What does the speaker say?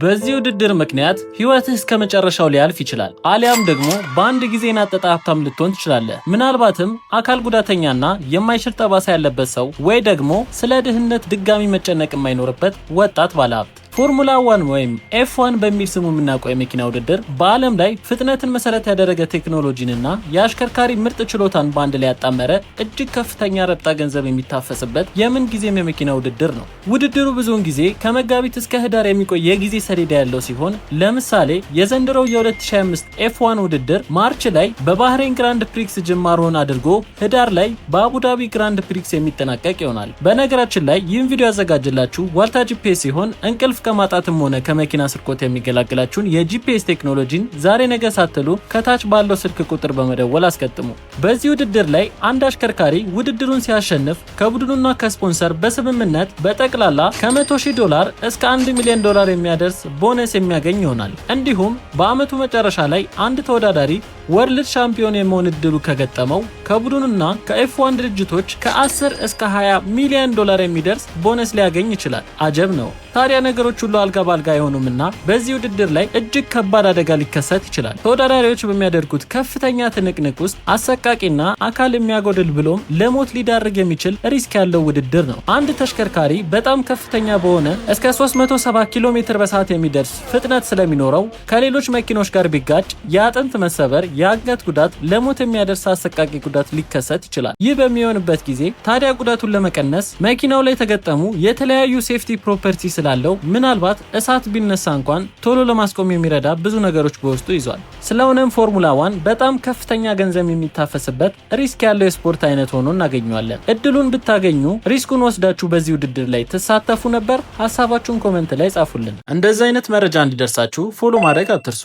በዚህ ውድድር ምክንያት ህይወትህ እስከ መጨረሻው ሊያልፍ ይችላል። አሊያም ደግሞ በአንድ ጊዜ ናጠጣ ሀብታም ልትሆን ትችላለህ። ምናልባትም አካል ጉዳተኛና የማይሽር ጠባሳ ያለበት ሰው ወይ ደግሞ ስለ ድህነት ድጋሚ መጨነቅ የማይኖርበት ወጣት ባለሀብት። ፎርሙላ 1 ወይም F1 በሚል ስሙ የምናውቀው የመኪና ውድድር በዓለም ላይ ፍጥነትን መሰረት ያደረገ ቴክኖሎጂንና የአሽከርካሪ ምርጥ ችሎታን በአንድ ላይ ያጣመረ እጅግ ከፍተኛ ረብጣ ገንዘብ የሚታፈስበት የምን ጊዜም የመኪና ውድድር ነው። ውድድሩ ብዙውን ጊዜ ከመጋቢት እስከ ህዳር የሚቆይ የጊዜ ሰሌዳ ያለው ሲሆን ለምሳሌ የዘንድሮው የ2025 F1 ውድድር ማርች ላይ በባህሬን ግራንድ ፕሪክስ ጅማሮን አድርጎ ህዳር ላይ በአቡዳቢ ግራንድ ፕሪክስ የሚጠናቀቅ ይሆናል። በነገራችን ላይ ይህን ቪዲዮ ያዘጋጅላችሁ ዋልታ ጂፒኤስ ሲሆን እንቅልፍ ከማጣትም ሆነ ከመኪና ስርቆት የሚገላግላችሁን የጂፒኤስ ቴክኖሎጂን ዛሬ ነገ ሳትሉ ከታች ባለው ስልክ ቁጥር በመደወል አስቀጥሙ። በዚህ ውድድር ላይ አንድ አሽከርካሪ ውድድሩን ሲያሸንፍ ከቡድኑና ከስፖንሰር በስምምነት በጠቅላላ ከ100,000 እስከ $1 ሚሊዮን የሚያደርስ ቦነስ የሚያገኝ ይሆናል። እንዲሁም በአመቱ መጨረሻ ላይ አንድ ተወዳዳሪ ወርልድ ሻምፒዮን የመሆን እድሉ ከገጠመው ከቡድኑና ከኤፍ1 ድርጅቶች ከ10 እስከ $20 ሚሊዮን የሚደርስ ቦነስ ሊያገኝ ይችላል። አጀብ ነው። ታዲያ ነገሮች ሁሉ አልጋ ባልጋ አይሆኑምና በዚህ ውድድር ላይ እጅግ ከባድ አደጋ ሊከሰት ይችላል። ተወዳዳሪዎች በሚያደርጉት ከፍተኛ ትንቅንቅ ውስጥ አሰቃቂና አካል የሚያጎድል ብሎም ለሞት ሊዳርግ የሚችል ሪስክ ያለው ውድድር ነው። አንድ ተሽከርካሪ በጣም ከፍተኛ በሆነ እስከ 370 ኪሎ ሜትር በሰዓት የሚደርስ ፍጥነት ስለሚኖረው ከሌሎች መኪኖች ጋር ቢጋጭ የአጥንት መሰበር፣ የአንገት ጉዳት፣ ለሞት የሚያደርስ አሰቃቂ ጉዳት ሊከሰት ይችላል። ይህ በሚሆንበት ጊዜ ታዲያ ጉዳቱን ለመቀነስ መኪናው ላይ የተገጠሙ የተለያዩ ሴፍቲ ፕሮፐርቲ ስላለው ምናልባት እሳት ቢነሳ እንኳን ቶሎ ለማስቆም የሚረዳ ብዙ ነገሮች በውስጡ ይዟል። ስለሆነም ፎርሙላ 1 በጣም ከፍተኛ ገንዘብ የሚታፈስበት ሪስክ ያለው የስፖርት አይነት ሆኖ እናገኘዋለን። እድሉን ብታገኙ ሪስኩን ወስዳችሁ በዚህ ውድድር ላይ ትሳተፉ ነበር? ሐሳባችሁን ኮሜንት ላይ ጻፉልን። እንደዚህ አይነት መረጃ እንዲደርሳችሁ ፎሎ ማድረግ አትርሱ።